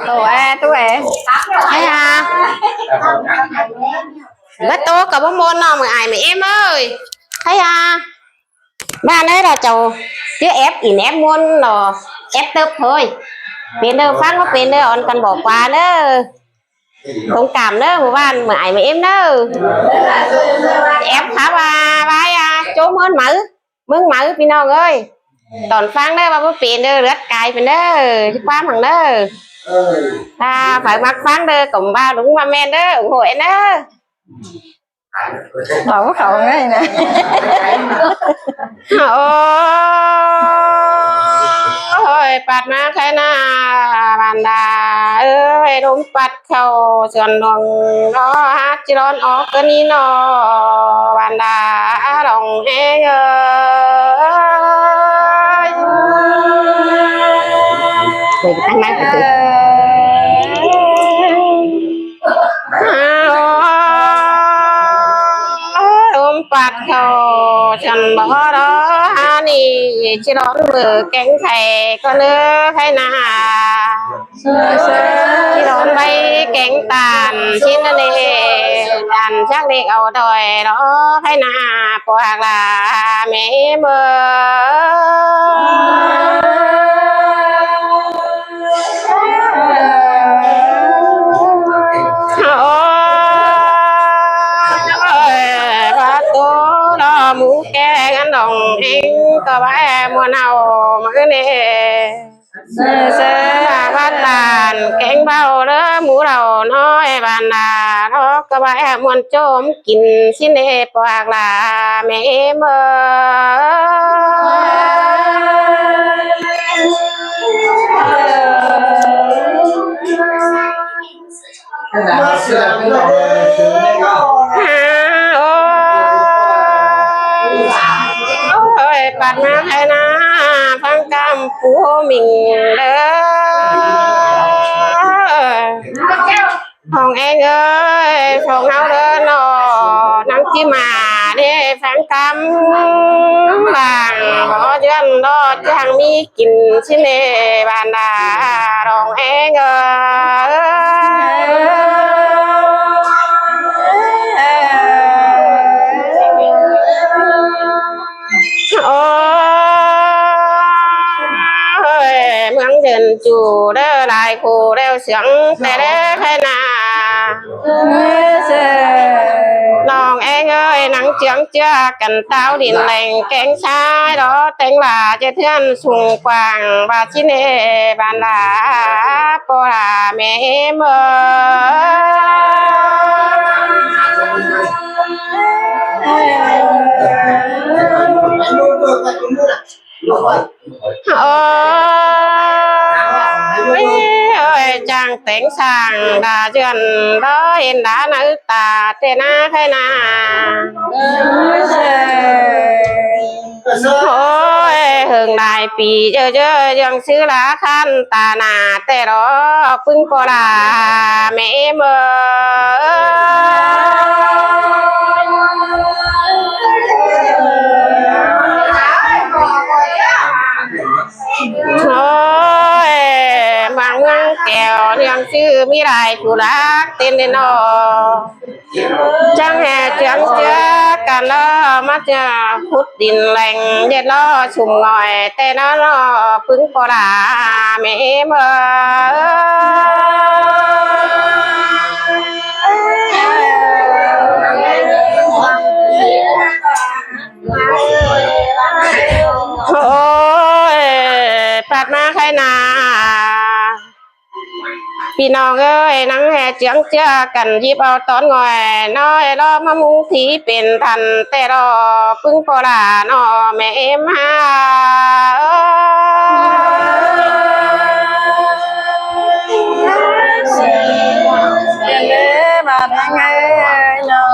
tuổi hay à rất tốt cả bốn môn nào mà ai mà em ơi thấy à ba đấy là chầu chứ ép ỉn ép môn nó ép tớp thôi bên đâu phát có bên đâu on cần bỏ qua nữa thông cảm nữa một ban mà ai mà em nữa ép hả ba chỗ mướn mở phi non ơi toàn phang đó ba bố tiền đó rất cài bên đó qua thằng đó phải mặc phán đó cùng ba đúng ba men đó ủng hộ em đó bảo khẩu này nè ôi bát na khai na bàn đà ơi đúng bát khẩu sườn đồng đó hát chỉ đón ó cơ ni nó bàn đà đồng e ơi mình tăng năng cái bát khẩu chân bỏ đó nì chỉ đón vừa cánh thầy con nữa hay na chỉ đón bay cánh tàn xin nó đi đàn chắc đi ở đời đó hay na hoặc là mẹ mơ mũ ke ngắn đồng anh có bãi mùa nào mà cái này sơ bắt đàn cánh bao đó mũ đầu nói bàn là nó có bãi muôn chôm kín xin đẹp hoặc là mẹ mơ bát na hay na phang cam phú mình đó Hồng anh ơi phòng áo đó nó nắng chi mà để phang cam vàng bỏ chân đó chẳng mi kín xin nè bàn đà đồng anh ơi mướn tiền chủ đó lại khổ đeo sướng để đấy hay là lòng anh ơi nắng trắng chưa cần tao điện lành cánh sai đó tên là chơi thiên xung quanh và chín nè bạn là cô là mẹ em ơi chàng tiếng sàng đã dần đó hiện đã nữ tà tên á khai na ôi hưởng đại pì chơi dân xứ lá khăn tà nà tê đó pưng cô là mẹ mơ thôi mang ngang kẹo niềm sư mi đại phụ đắc tên đến nó chẳng hè chẳng chưa cả nó mắt phút đình lành nhật nó sùng ngòi tên nó pứng cô đã mẹ mơ bát na khai naพี่น้องเอ้ยนังแห่เจียงเจ้ากันยิบเอาตอนง่อยน้อยรอมามุงทีเป็นทันแต่รอพึ่งโคราณอแม่เอ็มฮาbà đang ngay nó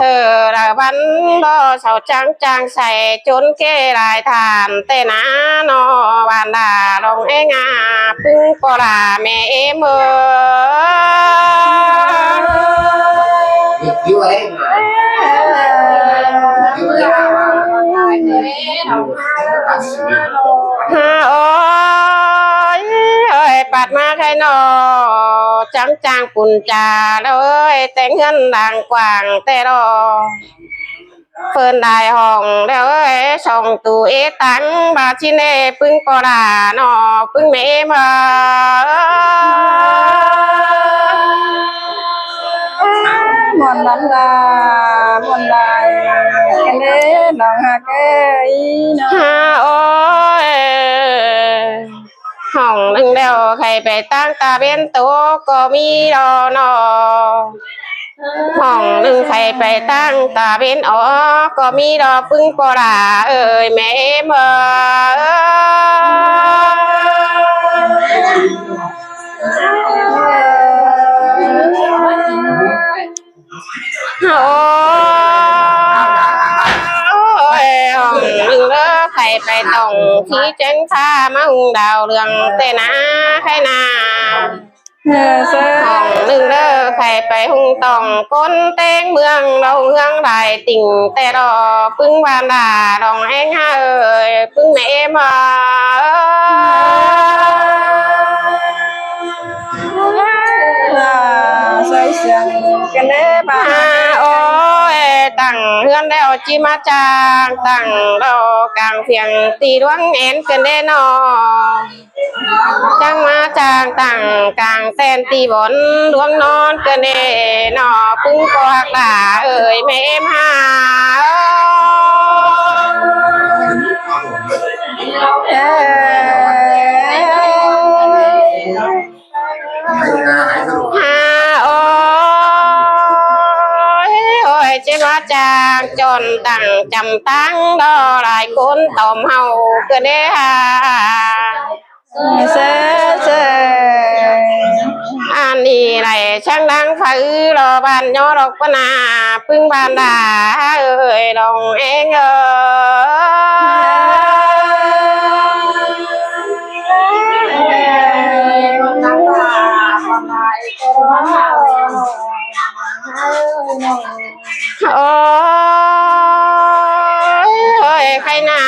thơ là bắn đó sầu trắng trang xài trốn kê lại thàn tên á nó bàn đà đồng em àพึ่งcó là mẹ em ơi นอจังจางปุ่นจ่าเลยแต่งเงินด่างกว่างแต่รอเฟินได้ห้องแล้วเอ้ยส่องตู้เอตังบาชิเน่ปึ้งปอดาหนอปึ้งเมมามวนลันลามวนลายกันเด้น้องหักเอ้ยเนาะ ฮาโอ้ยห้องหนึ่งเดียวใครไปตั้งตาเป็นตัวก็มีดอกนอห้องหนึ่งใครไปตั้งตาเป็นอ๋อก็มีดอกปึ้งปอดาเอ้ยแม่เมื่อ โอ้ยห้องหนึ่งเด้อใครไปต้องที่เจ้งท่ามาหุงดาวเรืองแต่นาใครนาเสื้อ ห้องหนึ่งเด้อใครไปหุงต้องก้นเต้งเมืองเราเมืองใดติ่งแต่รอปึ้งบานดาดองแห้งเอ้ยปึ้งแม่มาใส่เสียงกันเด้บ้า โอ้ยตั้งเฮือนแล้วจิมาจางตั้งเรากลางเพียงตีดวงเอ็นกันได้นอจังมาจางตั้งกลางแตนตีบนดวงนอนกันเด้นอปึ้งกอกหลาเอ่ยแม่มาโอ้ยโอ้ยเจ้ามาจางจนตั้งจำตั้งดอหลายคนตอมเฮากันเด้ฮะเสื้ออันนี้ไรช่างดังฝือรอบานย่อดอกปนาพึ่งบานดาเอ้ยลองเองโอ้ยใครนา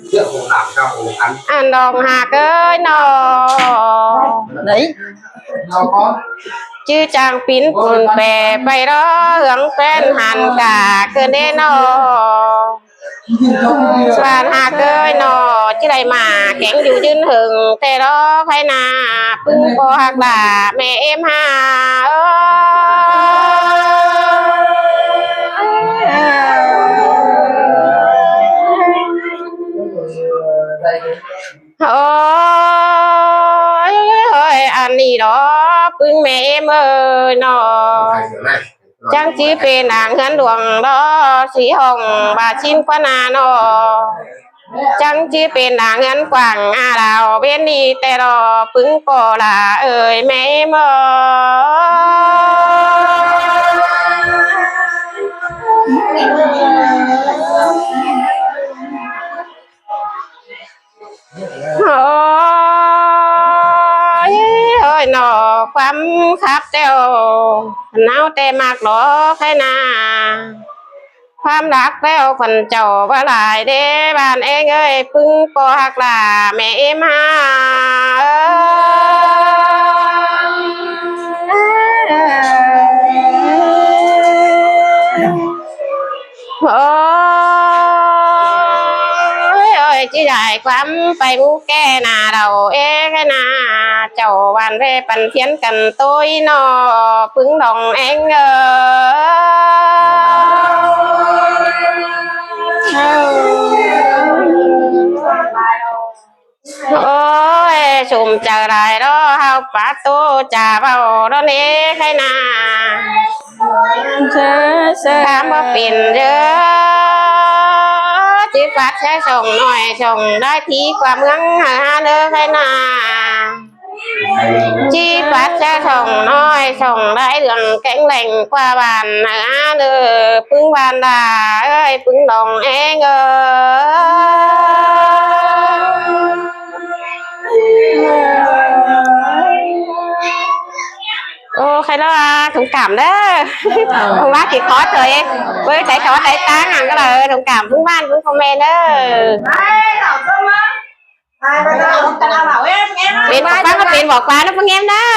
เรื่องของหลังเราอัน อันดองหากเอ้ยนอ đấy เราก็ ชื่อจางปิ้นปุ่นแปรไปรอเหืองแฟนหันกาเกินเด้นอสวานหากเอ้ยนอชื่อไรมาแข็งอยู่ยืนหึงแต่รอใครนาปึ้งโกหักด่าแม่เอ็มหาโอ้ยเฮ้ยอันนี้ดอกปึ้งแม่เอ็มเอ้ยนอจังจีเป็นนางเงินดวงดอสีหงบาชินกว่านาโนจังจีเป็นนางเงินกว่างอาดาวเวียนดีแต่รอปึ้งโกลาเอ้ยแม่เมื่โอ้ยเฮ้ยหนอความคับเต้าหนาวแต่มากหรอใครนาความรักแล้วคนเจ้าว่าหลายเด้บ้านเองเอ้ยพึ่งปอหักลาแม่เอ็มหาโอ้ยเอ้ยจีได้ความไปมูแก่นาเราเอ๊ะนาเจ้าวันเรปันเทียนกันตัวหนอพึ่งดองเองโอ้ยชุมจะได้รอเฮาปาโตจ่าเบาดอนเอ๊ะใครนาถามว่าเป็นเด้อจิปัดใช้ส่งหน่อยส่งได้ทีกว่าเมืองหาเด้อใครนาจีปัดใช้ส่งน้อยส่งได้เรื่องแข็งแรงกว่าบ้านหาเด้อพึ่งบ้านดาเอ้ยพึ่งดองเองô khai đó thùng cảm đó ông bác chỉ có thôi với chạy có chạy tán cái là thùng cảm cũng ban cũng comment đó เป็นฟังก็เป็นบอกปลานะพวกแง้มเด้อ